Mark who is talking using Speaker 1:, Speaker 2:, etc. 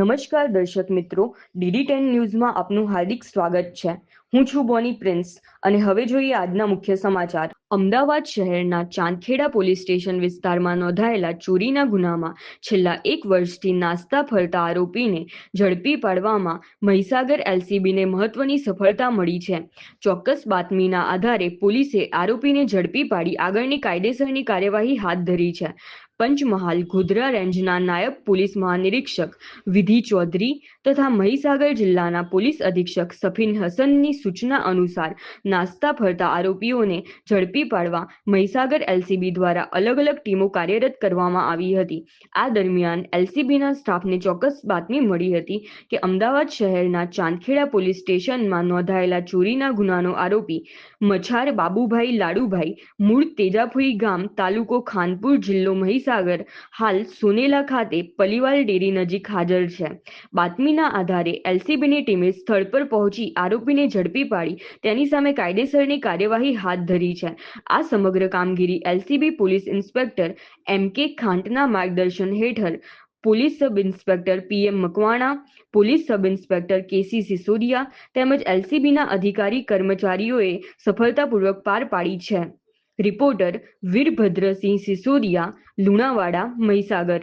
Speaker 1: નમસ્કાર દર્શક મિત્રો, DD10 ન્યૂઝમાં આપનું હાર્દિક સ્વાગત છે। હું છું બોની પ્રિન્સ અને હવે જોઈએ આજના મુખ્ય સમાચાર। અમદાવાદ શહેરના ચાંદખેડા પોલીસ સ્ટેશન વિસ્તારમાં નોંધાયેલા ચોરીના ગુનામાં છેલ્લા 1 વર્ષથી નાસ્તા ફરતા આરોપીને ઝડપી પાડવામાં મહીસાગર LCBને મહત્વની સફળતા મળી છે। ચોક્કસ બાતમીના આધારે પોલીસે આરોપીને ઝડપી પાડી આગળની કાયદેસરની કાર્યવાહી હાથ ધરી છે। પંચમહાલ ગોધરા રેન્જના નાયબ પોલીસ મહાનિરીક્ષક વિધિ ચૌધરી તથા મહીસાગર જિલ્લાના પોલીસ અધિક્ષક સફીન હસનની સૂચના અનુસાર નાસ્તા ફરતા આરોપીઓને ઝડપી પાડવા મહીસાગર LCB દ્વારા અલગ અલગ ટીમો કાર્યરત કરવામાં આવી હતી। આ દરમિયાન LCBના સ્ટાફને ચોક્કસ બાતમી મળી હતી કે અમદાવાદ શહેરના ચાંદખેડા પોલીસ સ્ટેશનમાં નોંધાયેલા ચોરીના ગુનાનો આરોપી મછાર બાબુભાઈ લાડુભાઈ મૂળ તેજાફુઈ ગામ તાલુકો ખાનપુર જિલ્લો મહીસાગર હાલ સોનેલા ખાતે પલીવાલ ડેરી નજીક હાજર છે। બાતમીના આધારે LCBની ટીમે સ્થળ પર પહોંચી આરોપીને ઝડપી પાડી તેની સામે કાયદેસરની કાર્યવાહી હાથ ધરી છે। આ સમગ્ર કામગીરી LCB પોલીસ ઇન્સ્પેક્ટર MK ખાંટના માર્ગદર્શન હેઠળ police sub inspector PM Makwana, police sub inspector KC Sisodia તેમજ LCBના અધિકારી કર્મચારીઓએ સફળતાપૂર્વક પાર પાડી છે। રિપોર્ટર વીરભદ્રસિંહ સિસોદિયા, લુણાવાડા, મહીસાગર।